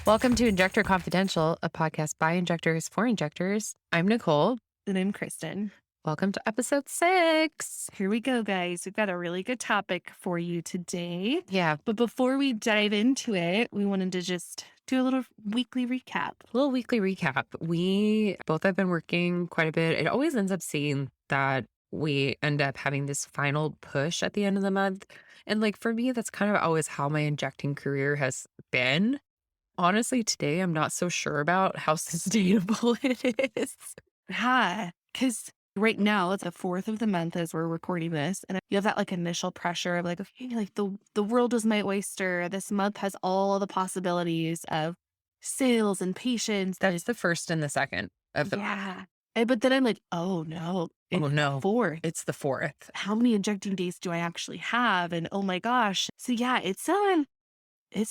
Welcome to Injector Confidential, a podcast by injectors for injectors. I'm Nicole. And I'm Kristen. Welcome to episode 6. Here we go, guys. We've got a really good topic for you today. Yeah, But before we dive into it, we wanted to just do a little weekly recap. a little weekly recap. We both have been working quite a bit. It always ends up seeing that we end up having this final push at the end of the month. And like for me, that's kind of always how my injecting career has been. Honestly, today I'm not so sure about how sustainable it is. Yeah. Because right now it's the 4th of the month as we're recording this. And you have that like initial pressure of like, okay, like the world is my oyster. This month has all the possibilities of sales and patients. That is the first and the second of the Yeah. But then I'm like, oh no, it's Oh no, 4th. it's the 4th. How many injecting days do I actually have? And oh my gosh. So yeah, it's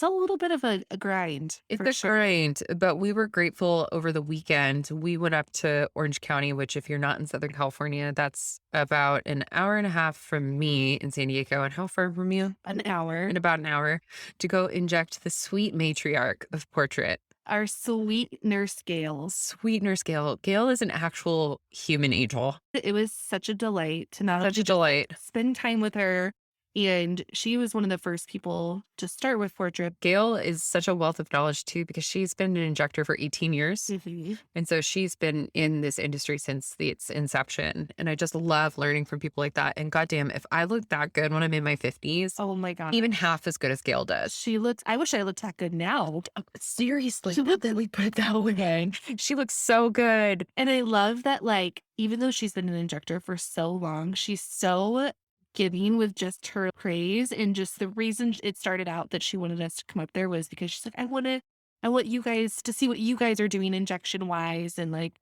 a little bit of a grind It's for a sure. grind, but we were grateful over the weekend. We went up to Orange County, which if you're not in Southern California, that's about an hour and a half from me in San Diego. And how far from you? An hour. In about an hour to go inject the sweet matriarch of Portrait. Our sweet nurse Gales. Sweet nurse Gail. Gail is an actual human angel. It was such a delight to not Such a only delight. spend time with her. And she was one of the first people to start with Portrait. Gail is such a wealth of knowledge too, because she's been an injector for 18 years. Mhm. And so she's been in this industry since its inception. And I just love learning from people like that. And goddamn, if I look that good when I'm in my 50s, Oh my God. even half as good as Gail does. She looks, I wish I looked that good now. Seriously, She looked- then we put it that way. She looks so good. And I love that, like, even though she's been an injector for so long, she's so giving with just her praise. And just the reason it started out that she wanted us to come up there was because she's like, I want you guys to see what you guys are doing injection wise. And like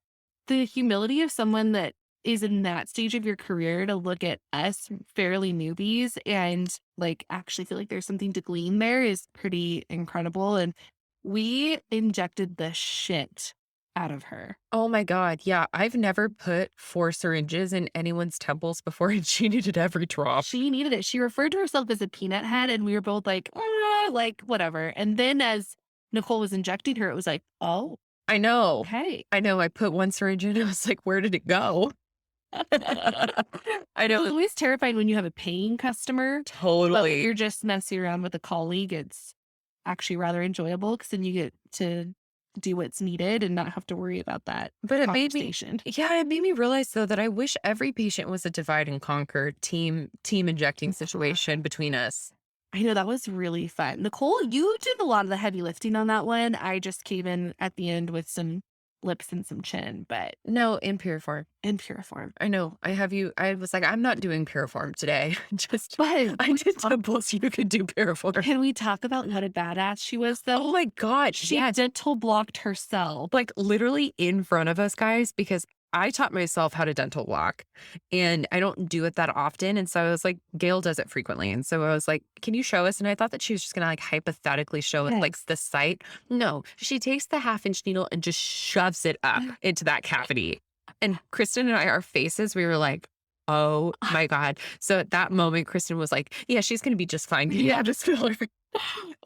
the humility of someone that is in that stage of your career to look at us fairly newbies and like actually feel like there's something to glean there is pretty incredible. And we injected the shit out of her. Oh my God. Yeah. I've never put 4 syringes in anyone's temples before, and she needed every drop. She needed it. She referred to herself as a peanut head, and we were both like, whatever. And then as Nicole was injecting her, it was like, oh, I know. okay. I know. I put 1 syringe in. I was like, where did it go? I It's know. always terrifying when you have a paying customer, but Totally. you're just messing around with a colleague. It's actually rather enjoyable because then you get to do what's needed and not have to worry about that But it made me, conversation. yeah, it made me realize though that I wish every patient was a divide and conquer team injecting situation between us. I know that was really fun. Nicole, you did a lot of the heavy lifting on that one. I just came in at the end with some lips and some chin, but No, in Puriform. in pure form. I know. I was like, I'm not doing Puriform today. Just But I did temples. You could do Puriform. can we talk about what a badass she was, though? Oh my God. She Yeah. dental blocked herself. Like literally in front of us, guys, because I taught myself how to dental block and I don't do it that often. And so I was like, Gail does it frequently. And so I was like, can you show us? And I thought that she was just going to like hypothetically show us like Yes. the site. No, she takes the 1/2 inch needle and just shoves it up into that cavity. And Kristen and I, our faces, we were like, oh my God. So at that moment, Kristen was like, yeah, she's going to be just fine. Yeah, just feel her.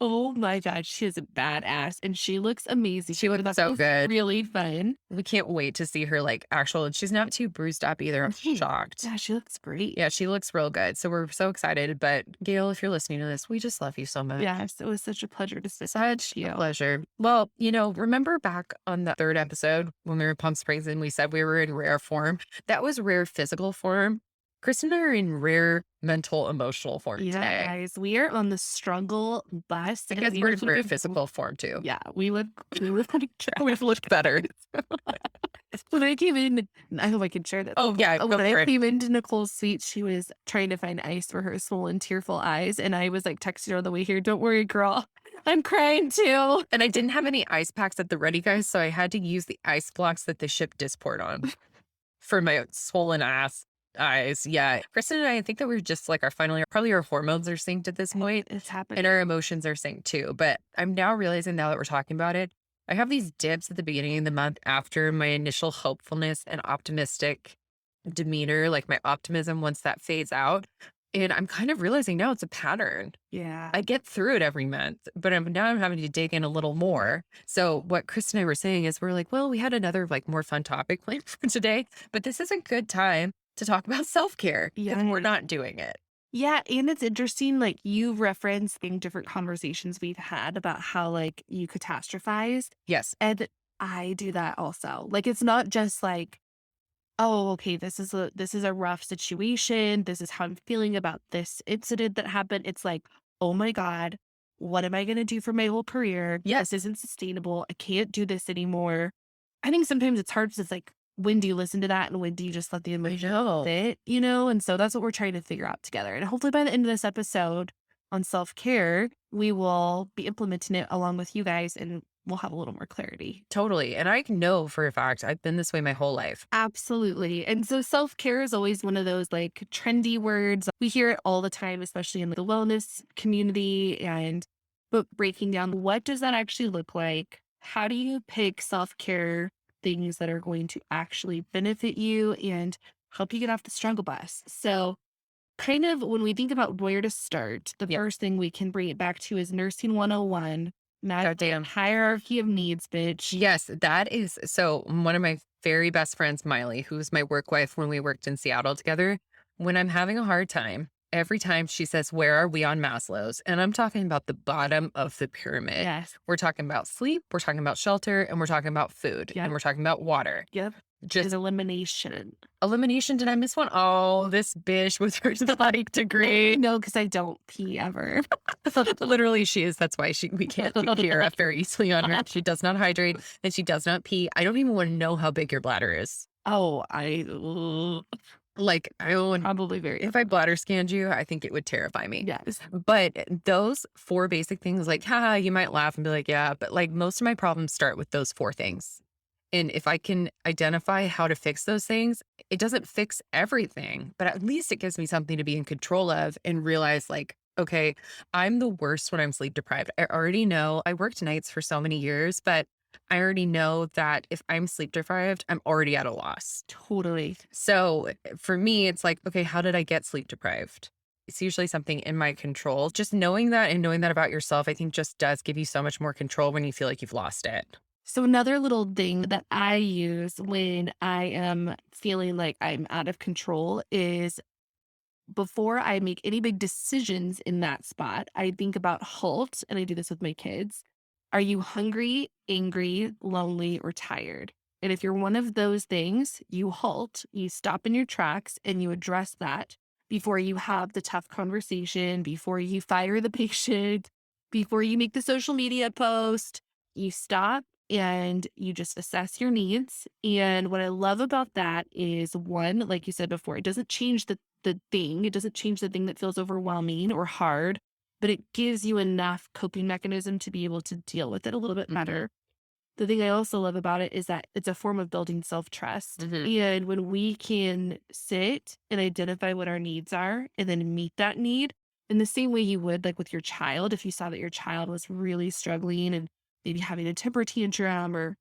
Oh my God, she is a badass and she looks amazing. She looks That so was good. really fun. We can't wait to see her like actual, and she's not too bruised up either. I'm Mhm. shocked. Yeah, she looks great. Yeah, she looks real good. So we're so excited. But Gail, if you're listening to this, we just love you so much. Yes, it was such a pleasure to sit Such with you. a pleasure. Well, remember back on the 3rd episode when we were in Palm Springs and we said we were in rare form? That was rare physical form. Kristen and I are in rare mental, emotional form Yeah, today. guys, we are on the struggle bus. and Because we we're look in rare like- physical form too. Yeah, we look like We've looked better. when I came in, I hope I can share that. Oh, yeah. Go When for I it. came into Nicole's suite, she was trying to find ice for her swollen, tearful eyes. And I was like texting her on the way here, don't worry, girl. I'm crying too. And I didn't have any ice packs at the ready, guys. So I had to use the ice blocks that they ship Disport on for my swollen ass eyes. Yeah. Kristen and I think that we're just like probably our hormones are synced at this point It's happening. and our emotions are synced too. But I'm now realizing now that we're talking about it, I have these dips at the beginning of the month after my initial hopefulness and optimistic demeanor, like my optimism, once that fades out, And I'm kind of realizing now it's a pattern. Yeah. I get through it every month, but I'm having to dig in a little more. So what Chris and I were saying is we're like, well, we had another like more fun topic planned for today, but this is a good time to talk about self-care because we're Yeah. not doing it. Yeah, and it's interesting, like, you referenced in different conversations we've had about how, like, you catastrophize, Yes. and I do that also. Like, it's not just like, "Oh, okay, this is a rough situation. This is how I'm feeling about this incident that happened." It's like, "Oh my god, what am I gonna do for my whole career? This Yes. isn't sustainable. I can't do this anymore." I think sometimes it's hard 'cause it's like, when do you listen to that and when do you just let the I emotion know. sit, you know? And so that's what we're trying to figure out together. And hopefully by the end of this episode on self-care, we will be implementing it along with you guys and we'll have a little more clarity. Totally. And I know for a fact I've been this way my whole life. Absolutely. And so self-care is always one of those like trendy words. We hear it all the time, especially in the wellness community but breaking down what does that actually look like? How do you pick self-care things that are going to actually benefit you and help you get off the struggle bus? So kind of when we think about where to start, the Yep. first thing we can bring it back to is nursing 101, Goddamn. hierarchy of needs, bitch. Yes, that is so one of my very best friends, Miley, who's my work wife when we worked in Seattle together, when I'm having a hard time, every time she says, "Where are we on Maslow's?" And I'm talking about the bottom of the pyramid. Yes. We're talking about sleep, we're talking about shelter, and we're talking about food, and Yep. we're talking about water. Yep. Is Just elimination. elimination. Did I miss one? Oh, this bitch with her like degree. No, because I don't pee ever. Literally, she is. That's why we can't do Kira very easily on her. She does not hydrate and she does not pee. I don't even want to know how big your bladder is. Oh, Like, I would, probably very if I bladder scanned you, I think it would terrify me. yes. But those four basic things, like, haha, you might laugh and be like, yeah, but like most of my problems start with those four things. And if I can identify how to fix those things, it doesn't fix everything, but at least it gives me something to be in control of and realize, like, okay, I'm the worst when I'm sleep deprived. I already know I worked nights for so many years, but I already know that if I'm sleep deprived, I'm already at a loss. Totally. So for me, it's like, okay, how did I get sleep deprived? It's usually something in my control. Just knowing that and knowing that about yourself, I think just does give you so much more control when you feel like you've lost it. So another little thing that I use when I am feeling like I'm out of control is before I make any big decisions in that spot, I think about halt, and I do this with my kids. Are you hungry, angry, lonely, or tired? And if you're one of those things, you halt, you stop in your tracks, and you address that before you have the tough conversation, before you fire the patient, before you make the social media post. You stop and you just assess your needs. And what I love about that is one, like you said before, it doesn't change the thing. It doesn't change the thing that feels overwhelming or hard, but it gives you enough coping mechanism to be able to deal with it a little bit better. The thing I also love about it is that it's a form of building self-trust. Mhm. And when we can sit and identify what our needs are and then meet that need in the same way you would like with your child, if you saw that your child was really struggling and maybe having a temper tantrum or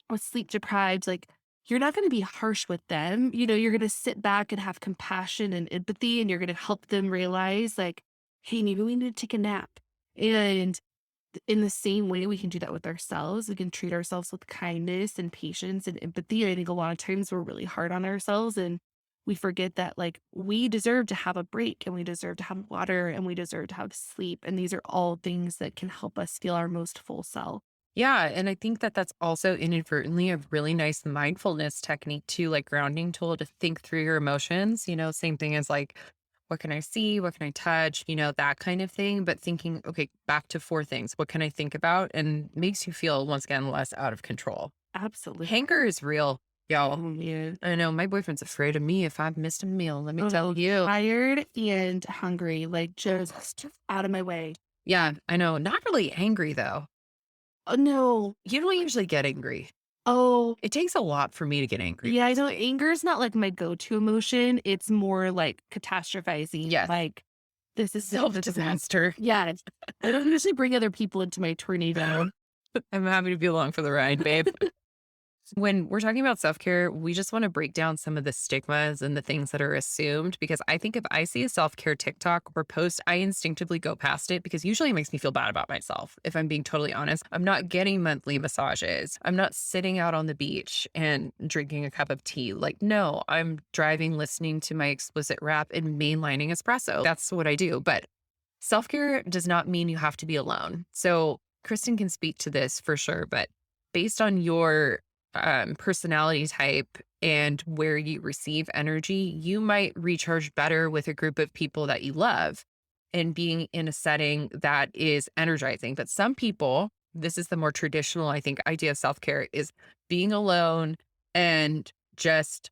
was sleep deprived, like you're not going to be harsh with them. You know, you're going to sit back and have compassion and empathy, and you're going to help them realize, like, hey, maybe we need to take a nap. And in the same way, we can do that with ourselves. We can treat ourselves with kindness and patience and empathy. I think a lot of times we're really hard on ourselves and we forget that, like, we deserve to have a break and we deserve to have water and we deserve to have sleep. And these are all things that can help us feel our most full self. Yeah. And I think that that's also inadvertently a really nice mindfulness technique too, like grounding tool to think through your emotions. Same thing as like, what can I see? What can I touch? That kind of thing. But thinking, okay, back to four things. What can I think about? And makes you feel, once again, less out of control. Absolutely. Hanker is real, y'all. Oh, yeah. I know my boyfriend's afraid of me if I've missed a meal. Let me tell you. Tired and hungry, like just out of my way. Yeah, I know. Not really angry though. Oh, no. You don't usually get angry. Oh, It takes a lot for me to get angry. yeah, I know anger is not like my go-to emotion. It's more like catastrophizing. Yes. Like, this is Self disaster. yeah. I don't usually bring other people into my tornado. I'm happy to be along for the ride, babe. When we're talking about self care, we just want to break down some of the stigmas and the things that are assumed. Because I think if I see a self care TikTok or post, I instinctively go past it because usually it makes me feel bad about myself. If I'm being totally honest, I'm not getting monthly massages. I'm not sitting out on the beach and drinking a cup of tea. Like, no, I'm driving, listening to my explicit rap and mainlining espresso. That's what I do. But self care does not mean you have to be alone. So, Kristen can speak to this for sure. But based on your personality type and where you receive energy, you might recharge better with a group of people that you love and being in a setting that is energizing. But some people, this is the more traditional, I think, idea of self care is being alone and just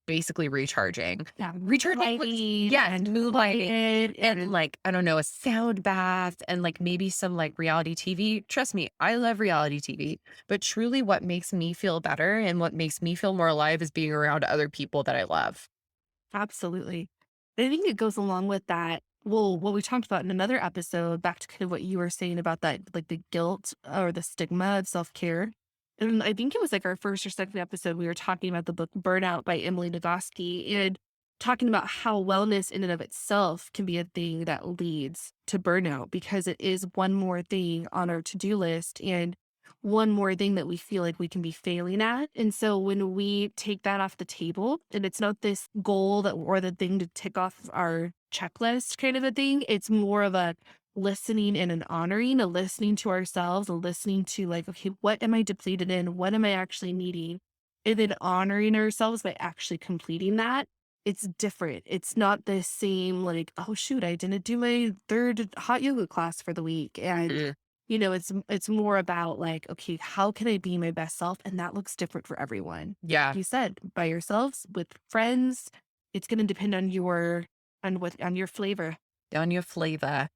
basically recharging. Yeah, Recharging with lighting yes, and moonlighting and and like, I don't know, a sound bath and like maybe some like reality TV. Trust me, I love reality TV, but truly what makes me feel better and what makes me feel more alive is being around other people that I love. absolutely. I think it goes along with that. Well, what we talked about in another episode, back to kind of what you were saying about that, like the guilt or the stigma of self care. And I think it was like our first or second episode, we were talking about the book Burnout by Emily Nagoski and talking about how wellness in and of itself can be a thing that leads to burnout because it is one more thing on our to do list. And one more thing that we feel like we can be failing at. And so when we take that off the table and it's not this goal that or the thing to tick off our checklist kind of a thing, it's more of a listening and an honoring, a listening to ourselves, a listening to like, okay, what am I depleted in? What am I actually needing? And then honoring ourselves by actually completing that. It's different. It's not the same, like, oh, shoot, I didn't do my third hot yoga class for the week. And Mm, it's more about like, okay, how can I be my best self? And that looks different for everyone. yeah, You said by yourselves, with friends, it's going to depend on your flavor. down your flavor.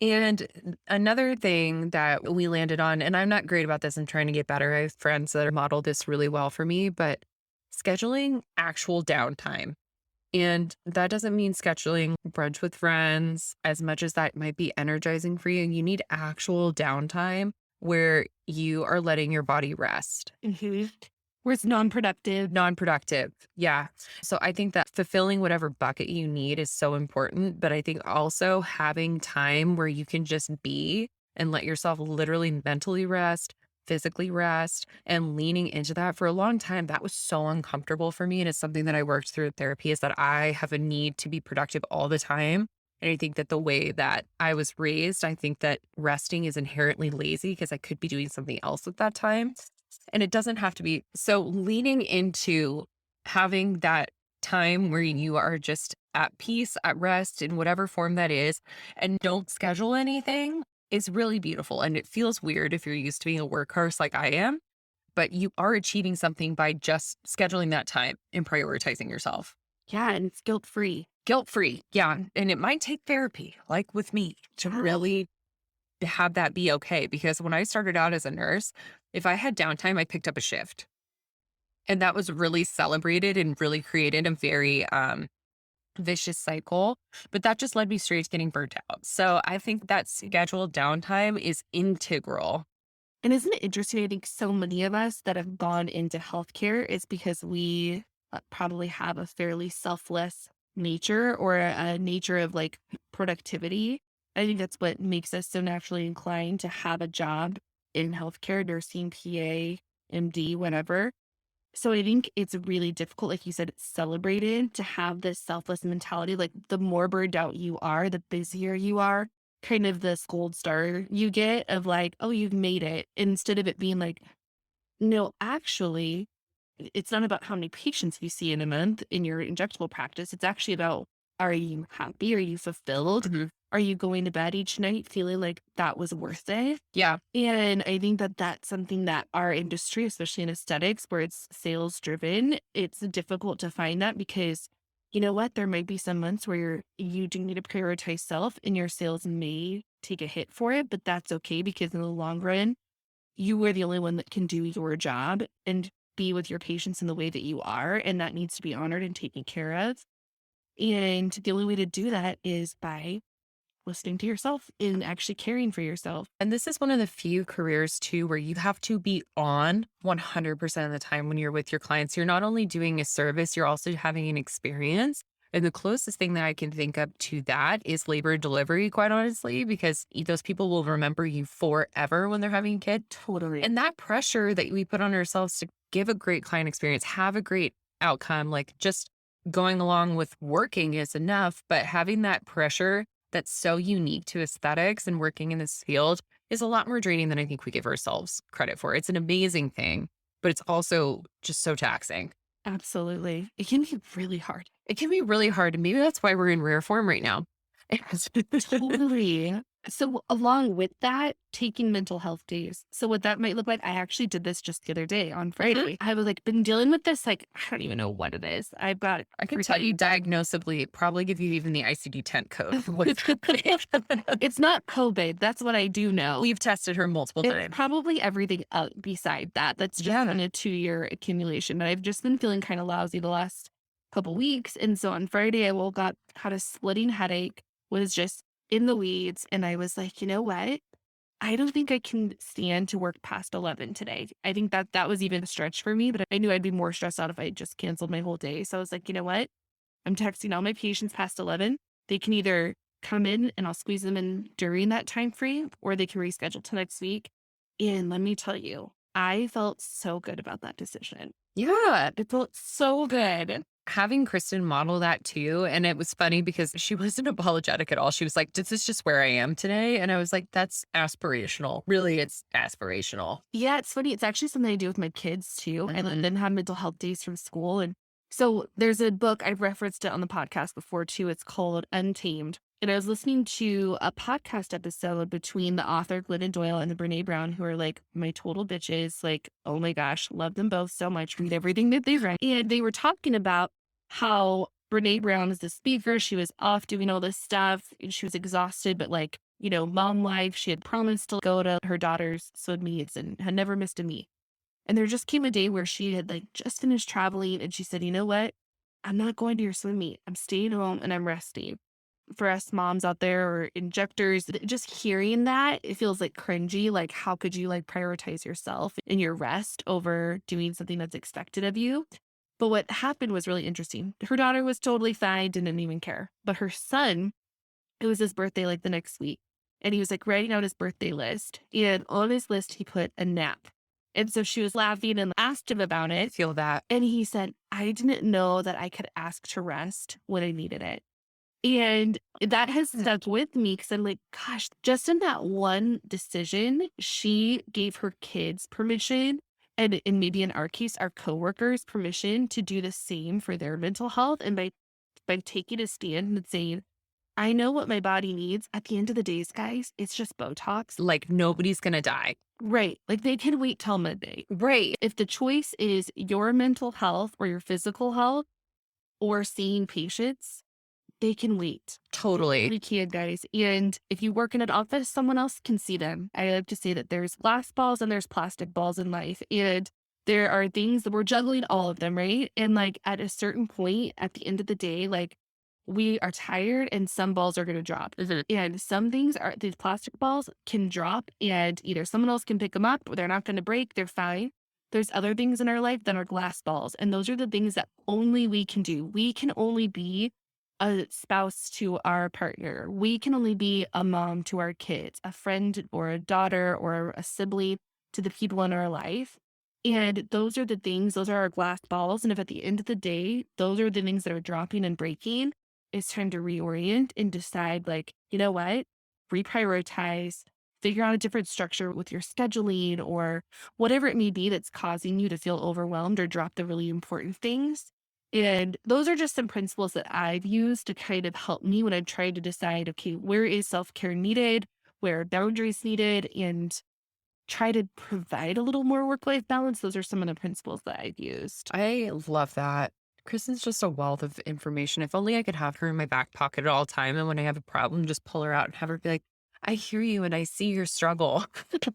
And another thing that we landed on, and I'm not great about this, I'm trying to get better. I have friends that model this really well for me, but scheduling actual downtime. And that doesn't mean scheduling brunch with friends as much as that might be energizing for you. You need actual downtime where you are letting your body rest. Hmm. Where it's non-productive. Non-productive. Yeah. So I think that fulfilling whatever bucket you need is so important, but I think also having time where you can just be and let yourself literally mentally rest, physically rest, and leaning into that for a long time, that was so uncomfortable for me, and it's something that I worked through in therapy is that I have a need to be productive all the time, and I think that the way that I was raised, I think that resting is inherently lazy because I could be doing something else with that time. And it doesn't have to be so leaning into having that time where you are just at peace, at rest in whatever form that is, and don't schedule anything is really beautiful. And it feels weird if you're used to being a workhorse like I am, but you are achieving something by just scheduling that time and prioritizing yourself. Yeah, and it's guilt-free. Guilt free. Yeah. And it might take therapy, like with me, to Yeah. really have that be okay. Because when I started out as a nurse, if I had downtime, I picked up a shift. And that was really celebrated and really created a very, vicious cycle, but that just led me straight to getting burnt out. So I think that scheduled downtime is integral. And isn't it interesting? I think so many of us that have gone into healthcare is because we probably have a fairly selfless nature or a nature of like productivity. I think that's what makes us so naturally inclined to have a job in healthcare, nursing, PA, MD, whatever. So I think it's really difficult, like you said, it's celebrated to have this selfless mentality. Like the more burned out you are, the busier you are, kind of this gold star you get of like, oh, you've made it. Instead of it being like, no, actually, it's not about how many patients you see in a month in your injectable practice. It's actually about, are you happy? Are you fulfilled? Mhm. Are you going to bed each night feeling like that was worth it? Yeah. And I think that that's something that our industry, especially in aesthetics, where it's sales driven, it's difficult to find that because you know what? There might be some months where you do need to prioritize self and your sales may take a hit for it, but that's okay because in the long run, you are the only one that can do your job and be with your patients in the way that you are. And that needs to be honored and taken care of. And the only way to do that is by listening to yourself and actually caring for yourself. And this is one of the few careers too where you have to be on 100% of the time when you're with your clients. You're not only doing a service, you're also having an experience. And the closest thing that I can think of to that is labor and delivery, quite honestly, because those people will remember you forever when they're having a kid. Totally. And that pressure that we put on ourselves to give a great client experience, have a great outcome, like just going along with working is enough. But having that pressure that's so unique to aesthetics and working in this field is a lot more draining than I think we give ourselves credit for. It's an amazing thing, but it's also just so taxing. Absolutely. It can be really hard. It can be really hard. And maybe that's why we're in rare form right now. Totally. So along with that, taking mental health days. So what that might look like, I actually did this just the other day on Friday. I was like been dealing with this, like, I don't even know what it is. I've got I can tell you diagnosably, probably give you even the ICD-10 code for what's happening. it's not COVID. That's what I do know. We've tested her multiple It's times. probably everything beside that. That's just in a 2-year accumulation. But I've just been feeling kind of lousy the last couple weeks. And so on Friday, I woke up, had a splitting headache, was just in the weeds. And I was like, you know what? I don't think I can stand to work past 11 today. I think that that was even a stretch for me, but I knew I'd be more stressed out if I just canceled my whole day. So I was like, you know what? I'm texting all my patients past 11. They can either come in and I'll squeeze them in during that time frame, or they can reschedule to next week. And let me tell you, I felt so good about that decision. Yeah. It felt so good. Having Kristen model that too. And it was funny because she wasn't apologetic at all. She was like, this is just where I am today. And I was like, that's aspirational. Really, it's aspirational. Yeah, it's funny. It's actually something I do with my kids too. I let them have mental health days from school. And so there's a book, I've referenced it on the podcast before too. It's called Untamed. And I was listening to a podcast episode between the author Glennon Doyle and the Brene Brown, who are like my total bitches. Like, oh my gosh, love them both so much. Read everything that they write. And they were talking about how Brene Brown is the speaker. She was off doing all this stuff and she was exhausted, but like, mom life, she had promised to go to her daughter's swim meets and had never missed a meet. And there just came a day where she had like just finished traveling and she said, you know what? I'm not going to your swim meet. I'm staying home and I'm resting. For us moms out there or injectors, just hearing that, it feels like cringy. Like, how could you like prioritize yourself and your rest over doing something that's expected of you? But what happened was really interesting. Her daughter was totally fine, didn't even care. But her son, it was his birthday like the next week. And he was like writing out his birthday list. And on his list, he put a nap. And so she was laughing and asked him about I it. feel that. And he said, I didn't know that I could ask to rest when I needed it. And that has stuck with me because I'm like, gosh, just in that one decision, she gave her kids permission and maybe in our case, our coworkers permission to do the same for their mental health. And by taking a stand and saying, I know what my body needs. At the end of the days, guys, it's just Botox. Like nobody's going to die. Right. Like they can wait till midday. Right. If the choice is your mental health or your physical health or seeing patients, they can wait. Totally. We can, guys. And if you work in an office, someone else can see them. I like to say that there's glass balls and there's plastic balls in life. And there are things that we're juggling all of them, right? And like at a certain point, at the end of the day, like we are tired and some balls are going to drop. And some things are, these plastic balls can drop and either someone else can pick them up or they're not going to break. They're fine. There's other things in our life that are glass balls. And those are the things that only we can do. We can only be a spouse to our partner. We can only be a mom to our kids, a friend or a daughter or a sibling to the people in our life. And those are the things, those are our glass balls. And if at the end of the day, those are the things that are dropping and breaking, it's time to reorient and decide, like, you know what? Reprioritize, figure out a different structure with your scheduling or whatever it may be that's causing you to feel overwhelmed or drop the really important things. And those are just some principles that I've used to kind of help me when I'm trying to decide, okay, where is self-care needed, where are boundaries needed, and try to provide a little more work-life balance. Those are some of the principles that I've used. I love that. Kristen's just a wealth of information. If only I could have her in my back pocket at all time. And when I have a problem, just pull her out and have her be like, I hear you and I see your struggle.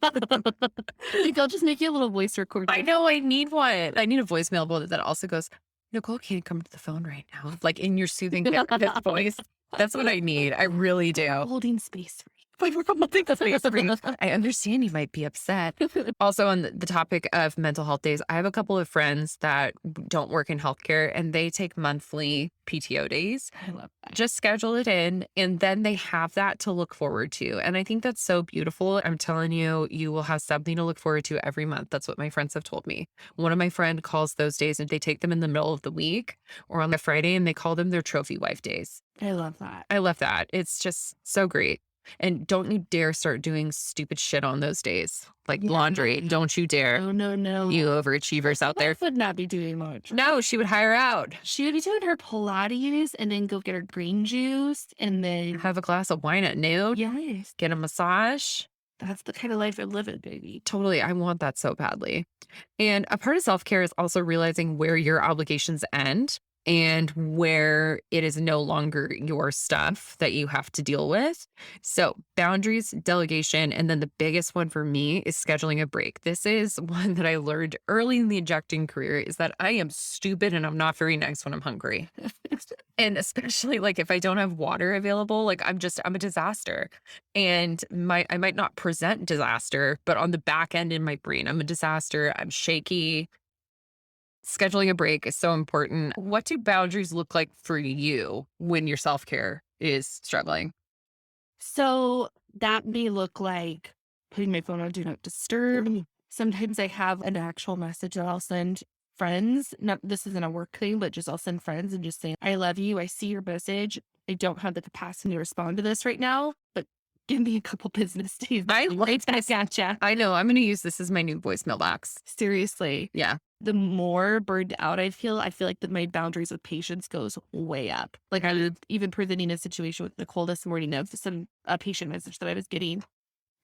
Like, I'll just make you a little voice recording. I know I need one. I need a voicemail that also goes, Nicole can't come to the phone right now. Like in your soothing therapist voice. That's what I need. I really do. Holding space for Like, we're holding space for you. I understand you might be upset. you. Also, on the topic of mental health days, I have a couple of friends that don't work in healthcare and they take monthly PTO days. I love that. Just schedule it in and then they have that to look forward to. And I think that's so beautiful. I'm telling you, you will have something to look forward to every month. That's what my friends have told me. One of my friend calls those days and they take them in the middle of the week or on a Friday and they call them their trophy wife days. I love that. I love that. It's just so great. And don't you dare start doing stupid shit on those days, like Yeah. laundry. Don't you dare. Oh, no, no. You overachievers out there. Wife would not be doing much. No, she would hire out. She would be doing her Pilates and then go get her green juice and then Have a glass of wine at noon. yes, Get a massage. that's the kind of life I'm living, baby. Totally. I want that so badly. And a part of self care is also realizing where your obligations end and where it is no longer your stuff that you have to deal with. So, boundaries, delegation, and then the biggest one for me is scheduling a break. This is one that I learned early in the injecting career is that I am stupid and I'm not very nice when I'm hungry. And especially like if I don't have water available, like I'm a disaster. And I might not present disaster, but on the back end in my brain, I'm a disaster. I'm shaky. Scheduling a break is so important. What do boundaries look like for you when your self-care is struggling? So that may look like putting my phone on do not disturb. Sometimes I have an actual message that I'll send friends. Not this isn't a work thing, but just I'll send friends and just say, I love you. I see your message. I don't have the capacity to respond to this right now, but give me a couple business days. I Right back at ya. I know I'm going to use this as my new voicemail box. Seriously. Yeah. The more burned out I feel like that my boundaries with patients goes way up. Like I was even presenting a situation with Nicole this morning of a patient message that I was getting.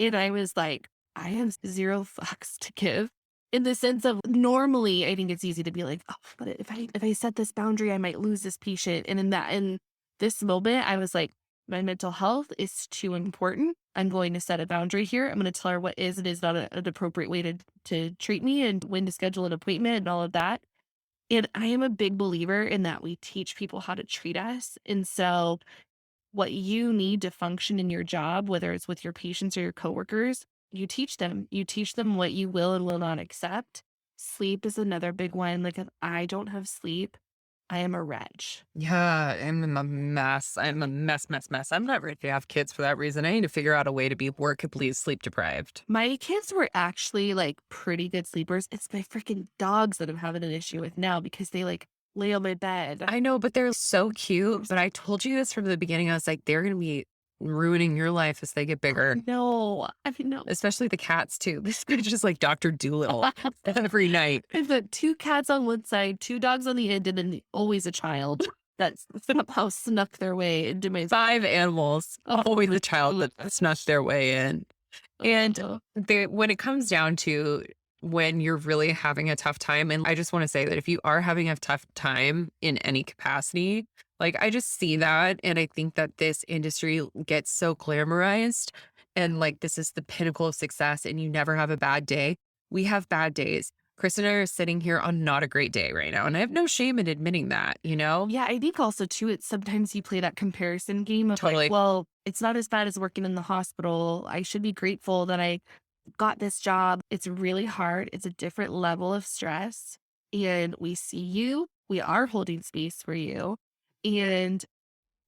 And I was like, I have zero fucks to give in the sense of normally I think it's easy to be like, oh, but if I set this boundary, I might lose this patient. And in this moment, I was like, my mental health is too important. I'm going to set a boundary here. I'm going to tell her what is and is not an appropriate way to treat me and when to schedule an appointment and all of that. And I am a big believer in that we teach people how to treat us. And so what you need to function in your job, whether it's with your patients or your coworkers, you teach them. You teach them what you will and will not accept. Sleep is another big one. Like if I don't have sleep, I am a wretch. Yeah, I'm a mess. I'm a mess. I'm not ready to have kids for that reason. I need to figure out a way to be workably sleep deprived. My kids were actually like pretty good sleepers. It's my freaking dogs that I'm having an issue with now because they like lay on my bed. I know, but they're so cute. But I told you this from the beginning. I was like, they're going to be ruining your life as they get bigger, No, I mean, no. especially the cats, too. This bitch is like Dr. Doolittle every night. I've got two cats on one side, two dogs on the end, and then always a child that's somehow snuck their way into my 5 animals, always a child that snuck their way in. And Oh, when it comes down to when you're really having a tough time, and I just want to say that if you are having a tough time in any capacity, like I just see that. And I think that this industry gets so glamorized and like this is the pinnacle of success and you never have a bad day. We have bad days. Kristen and I are sitting here on not a great day right now. And I have no shame in admitting that, you know? yeah, I think also too, it's sometimes you play that comparison game of Totally. like, well, it's not as bad as working in the hospital. I should be grateful that I got this job. It's really hard. It's a different level of stress. And we see you. We are holding space for you. And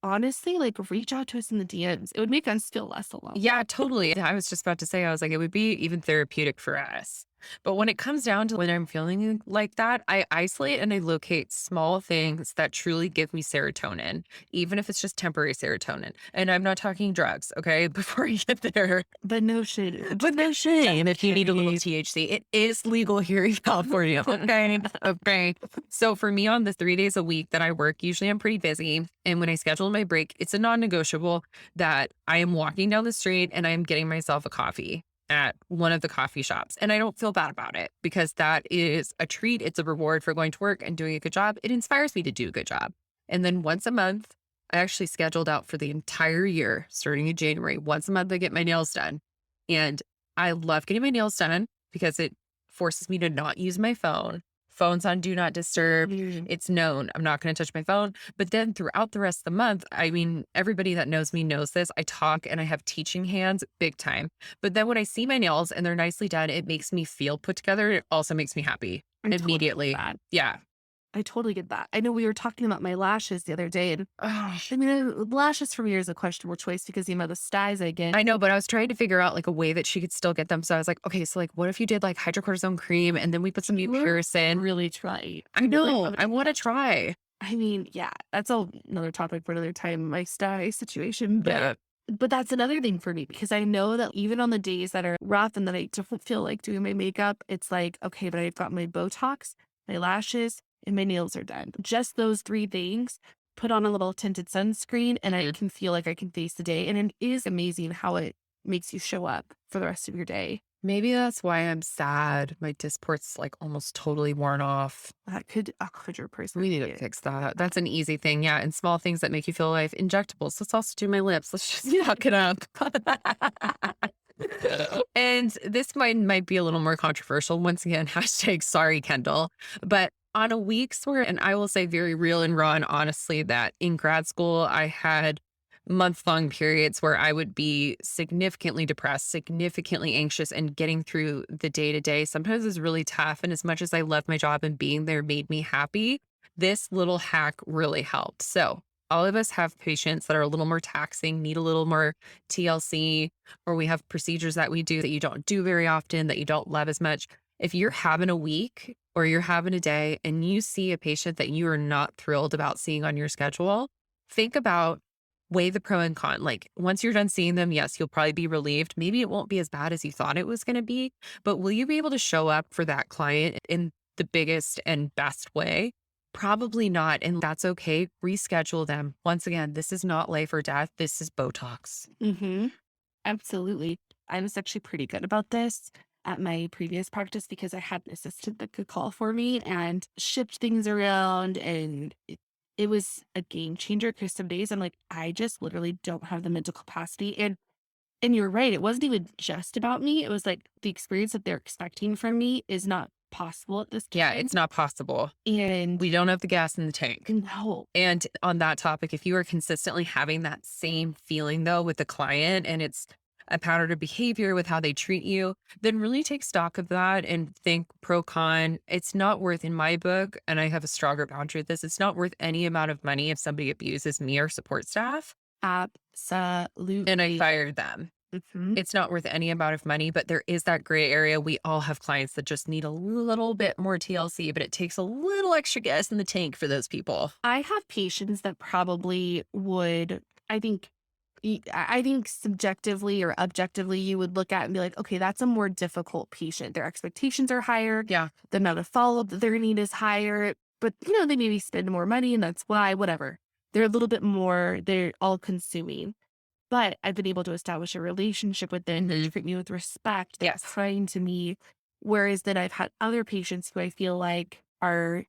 honestly, like reach out to us in the DMs. It would make us feel less alone. Yeah, totally. I was just about to say, I was like, it would be even therapeutic for us. But when it comes down to when I'm feeling like that, I isolate and I locate small things that truly give me serotonin, even if it's just temporary serotonin. And I'm not talking drugs, okay? Before you get there. But no shit. But no shame if you need a little THC. It is legal here in California. Okay. Okay. So for me on the 3 days a week that I work, usually I'm pretty busy. And when I schedule my break, it's a non-negotiable that I am walking down the street and I am getting myself a coffee at one of the coffee shops. And I don't feel bad about it because that is a treat. It's a reward for going to work and doing a good job. It inspires me to do a good job. And then once a month, I actually scheduled out for the entire year, starting in January. Once a month, I get my nails done. And I love getting my nails done because it forces me to not use my phone, phone's on do not disturb. Mhm. It's known. I'm not going to touch my phone. But then throughout the rest of the month, I mean, everybody that knows me knows this. I talk and I have teaching hands big time. But then when I see my nails and they're nicely done, it makes me feel put together. It also makes me happy I totally get immediately. that. Yeah. I totally get that. I know we were talking about my lashes the other day, and Oh, I mean, lashes for me is a questionable choice because the amount of styes I get. I know, but I was trying to figure out like a way that she could still get them. So I was like, okay, so like, what if you did like hydrocortisone cream and then we put some new We're Pearson? really trying. I We're know. really I want to trying. try. I mean, yeah, that's another topic for another time, my sty situation. Yeah. But that's another thing for me because I know that even on the days that are rough and that I don't feel like doing my makeup, it's like, okay, but I've got my Botox, my lashes, and my nails are done. Just those three things, put on a little tinted sunscreen, and I Mhm. can feel like I can face the day. And it is amazing how it makes you show up for the rest of your day. Maybe that's why I'm sad. My Dysport's like almost totally worn off. That could 100% We need be to it. fix that. That's an easy thing. Yeah. And small things that make you feel alive. Injectables. Let's also do my lips. Let's just knock it up. And this might be a little more controversial. Once again, hashtag sorry, Kendall. But on a weeks where, and I will say very real and raw and honestly, that in grad school, I had month-long periods where I would be significantly depressed, significantly anxious, and getting through the day to day sometimes is really tough. And as much as I love my job and being there made me happy, this little hack really helped. So all of us have patients that are a little more taxing, need a little more TLC, or we have procedures that we do that you don't do very often, that you don't love as much. If you're having a week or you're having a day and you see a patient that you are not thrilled about seeing on your schedule, think about weigh the pro and con. Like once you're done seeing them, yes, you'll probably be relieved. Maybe it won't be as bad as you thought it was going to be, but will you be able to show up for that client in the biggest and best way? Probably not. And that's okay. Reschedule them. Once again, this is not life or death. This is Botox. Hmm. Absolutely. I was actually pretty good about this at my previous practice because I had an assistant that could call for me and shift things around. And it was a game changer because some days I'm like, I just literally don't have the mental capacity. And you're right. It wasn't even just about me. It was like the experience that they're expecting from me is not possible at this Yeah, time. it's not possible. And We don't have the gas in the tank. no, And on that topic, if you are consistently having that same feeling though with the client and it's a pattern of behavior with how they treat you, then really take stock of that and think pro con. It's not worth, in my book, and I have a stronger boundary with this, it's not worth any amount of money if somebody abuses me or support staff and I absolutely. fire them. Mhm. It's not worth any amount of money, but there is that gray area. We all have clients that just need a little bit more TLC, but it takes a little extra gas in the tank for those people. I have patients that probably would, I think, I think subjectively or objectively, you would look at and be like, okay, that's a more difficult patient. Their expectations are higher. Yeah. The amount of follow up that they're going to need is higher. But, they maybe spend more money and that's why, whatever. They're a little bit more, they're all consuming. But I've been able to establish a relationship with them. They Mhm. treat me with respect. They're Yes. kind to me. Whereas then I've had other patients who I feel like are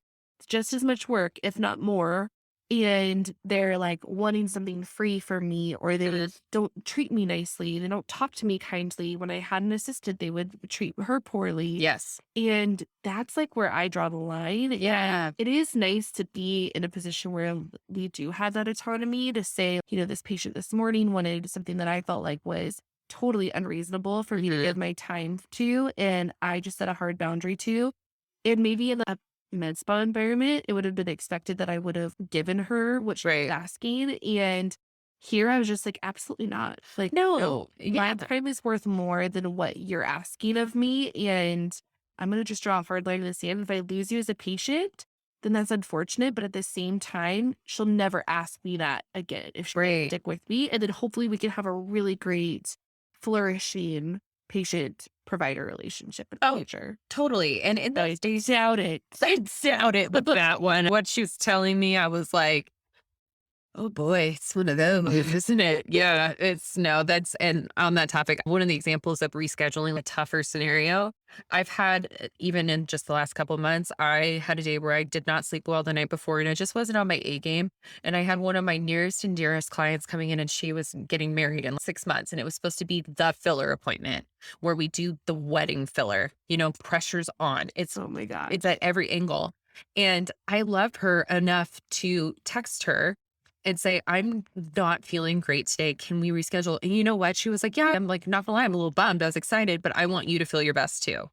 just as much work, if not more. And they're like wanting something free from me, or they Mhm. don't treat me nicely. They don't talk to me kindly. When I had an assistant, they would treat her poorly. Yes. And that's like where I draw the line. Yeah. It is nice to be in a position where we do have that autonomy to say, this patient this morning wanted something that I felt like was totally unreasonable for me to Mhm. give my time to. And I just set a hard boundary to. And maybe in a med spa environment, it would have been expected that I would have given her what she was Right. asking. And here I was just like, absolutely not. Like, no, No. my Yeah. time is worth more than what you're asking of me. And I'm going to just draw a hard line in the sand. If I lose you as a patient, then that's unfortunate. But at the same time, she'll never ask me that again if she Right. stick with me. And then hopefully we can have a really great, flourishing patient provider relationship in the Oh, future. totally. And in I those days, doubt it. I doubt it with that one. What she was telling me, I was like, Oh boy, it's one of those, isn't it? Yeah, it's no, that's and on that topic, one of the examples of rescheduling a tougher scenario I've had, even in just the last couple of months, I had a day where I did not sleep well the night before and I just wasn't on my A game. And I had one of my nearest and dearest clients coming in and she was getting married in 6 months. And it was supposed to be the filler appointment where we do the wedding filler, pressure's on. Oh my It's gosh. at every angle. And I loved her enough to text her and say, "I'm not feeling great today. Can we reschedule?" And you know what? She was like, "Yeah." I'm like, "Not gonna lie, I'm a little bummed. I was excited, but I want you to feel your best too."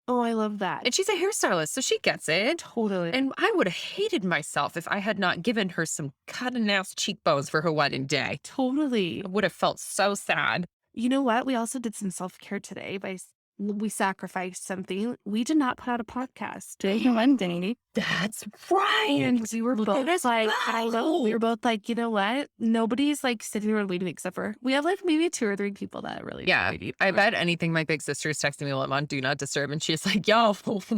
Oh, I love that. And she's a hairstylist, so she gets it. Totally. And I would have hated myself if I had not given her some cutting ass cheekbones for her wedding day. Totally. I would have felt so sad. You know what? We also did some self-care today we sacrificed something. We did not put out a podcast today Monday. That's right. And we were both Let us like, I know. We go. were both like, you know what? Nobody's like sitting around waiting except for we have like maybe two or three people that really Yeah, waiting. I bet anything my big sister is texting me while I'm on Do Not Disturb, and she's like, "Yo,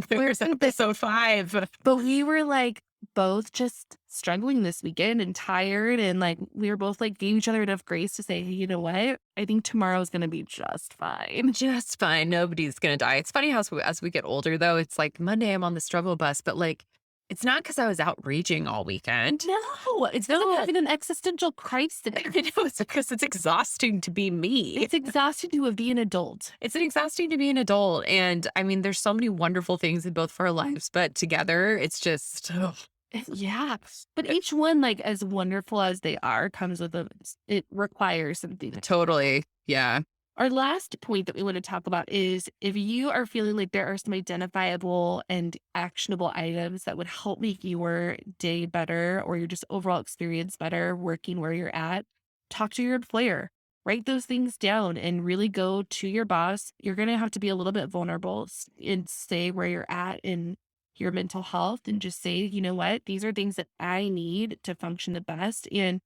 where's episode 5?" But we were like both just struggling this weekend and tired. And like we were both like gave each other enough grace to say, hey, you know what? I think tomorrow's going to be just fine. Just fine. Nobody's gonna die. It's funny how as we get older, though, it's like Monday I'm on the struggle bus, but like it's not because I was out raging all weekend. No, it's not No, having an existential crisis. I know it's because it's exhausting to be me. It's exhausting to be an adult. It's exhausting to be an adult, and I mean, there's so many wonderful things in both of our lives, but together, it's just ugh. Yeah. But each one, like as wonderful as they are, comes with it requires something. Totally, yeah. Our last point that we want to talk about is if you are feeling like there are some identifiable and actionable items that would help make your day better or your just overall experience better working where you're at, talk to your employer. Write those things down and really go to your boss. You're going to have to be a little bit vulnerable and say where you're at in your mental health and just say, you know what, these are things that I need to function the best. And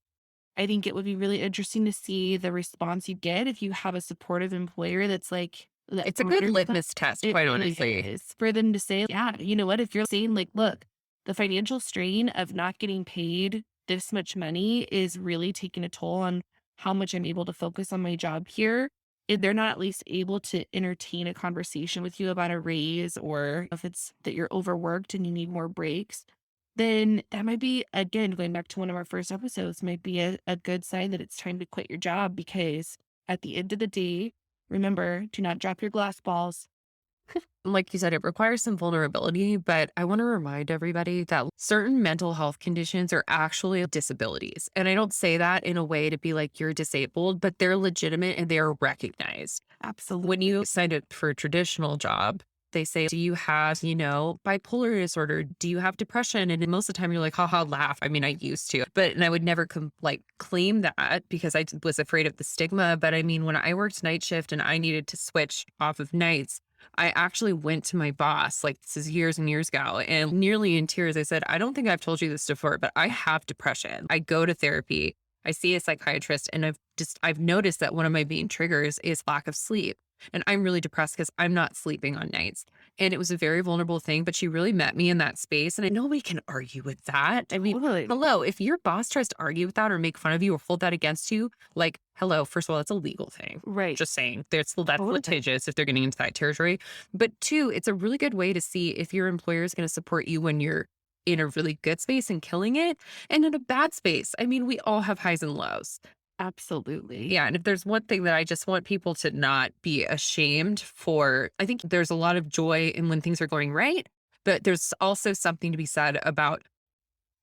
I think it would be really interesting to see the response you get if you have a supportive employer that's like that It's a good honors that. litmus test, It quite really honestly. is for them to say, yeah, you know what? If you're saying like, look, the financial strain of not getting paid this much money is really taking a toll on how much I'm able to focus on my job here. If they're not at least able to entertain a conversation with you about a raise or if it's that you're overworked and you need more breaks, then that might be, again, going back to one of our first episodes, might be a good sign that it's time to quit your job because at the end of the day, remember, do not drop your glass balls. Like you said, it requires some vulnerability, but I want to remind everybody that certain mental health conditions are actually disabilities. And I don't say that in a way to be like you're disabled, but they're legitimate and they're recognized. Absolutely. When you signed up for a traditional job, they say, "Do you have, bipolar disorder? Do you have depression?" And then most of the time you're like, haha, laugh. I mean, I used to, and I would never claim that because was afraid of the stigma. But I mean, when I worked night shift and I needed to switch off of nights, I actually went to my boss, like this is years and years ago, and nearly in tears, I said, "I don't think I've told you this before, but I have depression. I go to therapy. I see a psychiatrist, and I've noticed that one of my main triggers is lack of sleep. And I'm really depressed because I'm not sleeping on nights." And it was a very vulnerable thing, but she really met me in that space. And I know we can argue with that. I mean, Totally. hello, if your boss tries to argue with that or make fun of you or hold that against you, like, hello, first of all, that's a legal thing. Right. Just saying, that's Totally. litigious if they're getting into that territory. But two, it's a really good way to see if your employer is going to support you when you're in a really good space and killing it and in a bad space. I mean, we all have highs and lows. Absolutely. Yeah, and if there's one thing that I just want people to not be ashamed for, I think there's a lot of joy in when things are going right, but there's also something to be said about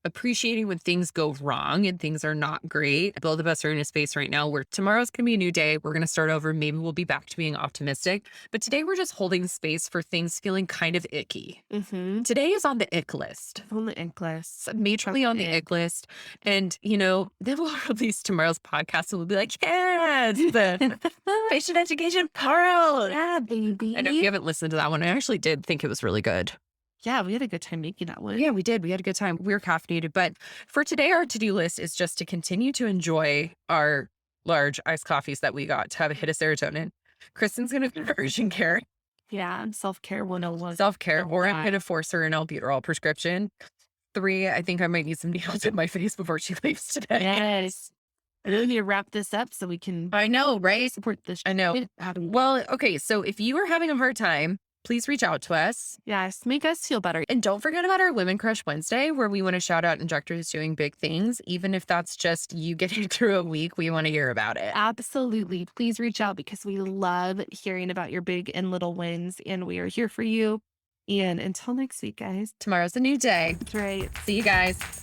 appreciating when things go wrong and things are not great. Both of us are in a space right now where tomorrow's going to be a new day. We're going to start over. Maybe we'll be back to being optimistic. But today we're just holding space for things feeling kind of icky. Mm-hmm. Today is on the ick list. On the ink list. Majorly on the ick list. And, then we'll release tomorrow's podcast and we'll be like, yes, the patient education pearl. Yeah, baby. I know if you haven't listened to that one, I actually did think it was really good. Yeah, we had a good time making that one. Yeah, we did. We had a good time. We were caffeinated. But for today, our to-do list is just to continue to enjoy our large iced coffees that we got to have a hit of serotonin. Kristen's going to do urgent care, Yeah, self-care 101. self-care, or I'm going to force her an albuterol prescription. 3, I think I might need some nails in my face before she leaves today. Yes. I really need to wrap this up so we can I know, right? support this I know. shit out of. Well, okay, so if you are having a hard time, please reach out to us. Yes, make us feel better. And don't forget about our Women Crush Wednesday, where we want to shout out injectors doing big things. Even if that's just you getting through a week, we want to hear about it. Absolutely. Please reach out because we love hearing about your big and little wins, and we are here for you. And until next week, guys. Tomorrow's a new day. That's right. See you guys.